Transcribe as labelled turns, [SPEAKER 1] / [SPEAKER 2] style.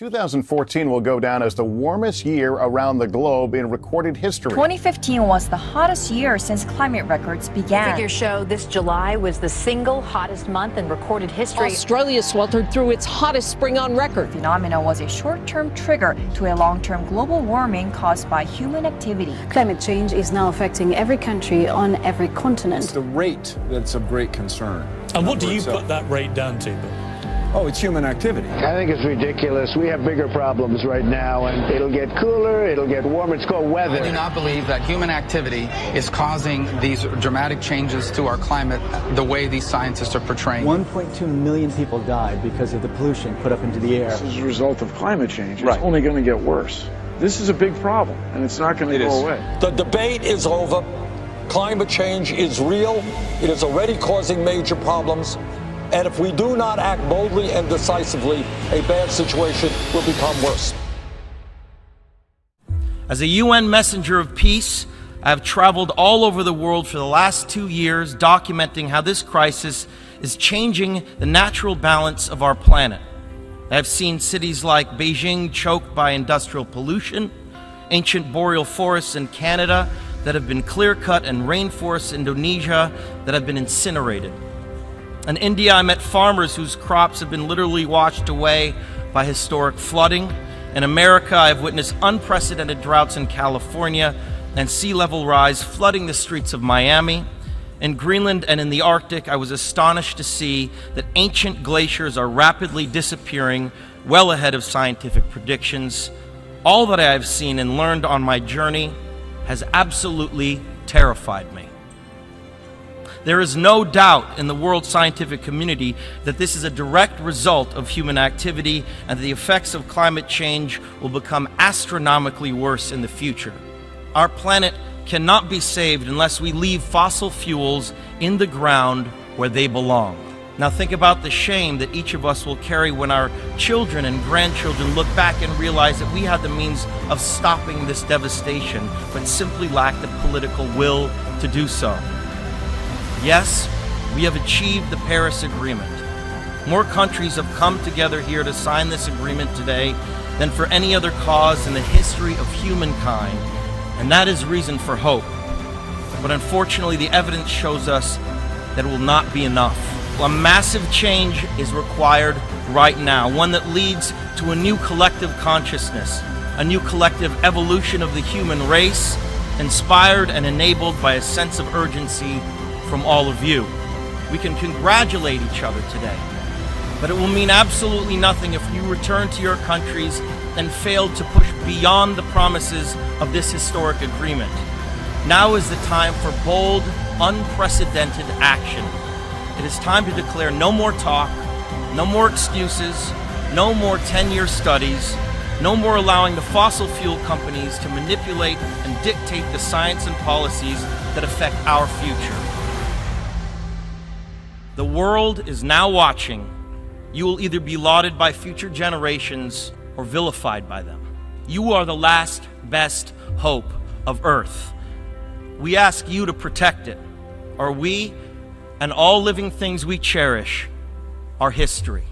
[SPEAKER 1] 2014 will go down as the warmest year around the globe in recorded history.
[SPEAKER 2] 2015 was the hottest year since climate records began.
[SPEAKER 3] Figures show this July was the single hottest month in recorded history.
[SPEAKER 4] Australia sweltered through its hottest spring on record.
[SPEAKER 2] The phenomenon was a short-term trigger to a long-term global warming caused by human activity.
[SPEAKER 5] Climate change is now affecting every country on every continent.
[SPEAKER 6] It's the rate that's of great concern.
[SPEAKER 7] And what do you put that rate down to, Bill?
[SPEAKER 6] Oh, it's human activity.
[SPEAKER 8] I think it's ridiculous. We have bigger problems right now, and it'll get cooler, it'll get warmer. It's called weather.
[SPEAKER 9] I do not believe that human activity is causing these dramatic changes to our climate the way these scientists are portraying.
[SPEAKER 10] 1.2 million people died because of the pollution put up into the air.
[SPEAKER 11] This is a result of climate change. It's only going to get worse. This is a big problem, and it's not going to go away.
[SPEAKER 12] The debate is over. Climate change is real. It is already causing major problems. And if we do not act boldly and decisively, a bad situation will become worse.
[SPEAKER 13] As a UN messenger of peace, I have traveled all over the world for the last 2 years documenting how this crisis is changing the natural balance of our planet. I have seen cities like Beijing choked by industrial pollution, ancient boreal forests in Canada that have been clear-cut, and rainforests in Indonesia that have been incinerated. In India, I met farmers whose crops have been literally washed away by historic flooding. In America, I have witnessed unprecedented droughts in California and sea level rise flooding the streets of Miami. In Greenland and in the Arctic, I was astonished to see that ancient glaciers are rapidly disappearing, well ahead of scientific predictions. All that I have seen and learned on my journey has absolutely terrified me. There is no doubt in the world scientific community that this is a direct result of human activity and the effects of climate change will become astronomically worse in the future. Our planet cannot be saved unless we leave fossil fuels in the ground where they belong. Now think about the shame that each of us will carry when our children and grandchildren look back and realize that we had the means of stopping this devastation, but simply lacked the political will to do so. Yes, we have achieved the Paris Agreement. More countries have come together here to sign this agreement today than for any other cause in the history of humankind, and that is reason for hope. But unfortunately, the evidence shows us that it will not be enough. A massive change is required right now, one that leads to a new collective consciousness, a new collective evolution of the human race, inspired and enabled by a sense of urgency from all of you. We can congratulate each other today, but it will mean absolutely nothing if you return to your countries and fail to push beyond the promises of this historic agreement. Now is the time for bold, unprecedented action. It is time to declare no more talk, no more excuses, no more 10-year studies, no more allowing the fossil fuel companies to manipulate and dictate the science and policies that affect our future. The world is now watching. You will either be lauded by future generations or vilified by them. You are the last best hope of Earth. We ask you to protect it, or we and all living things we cherish are history.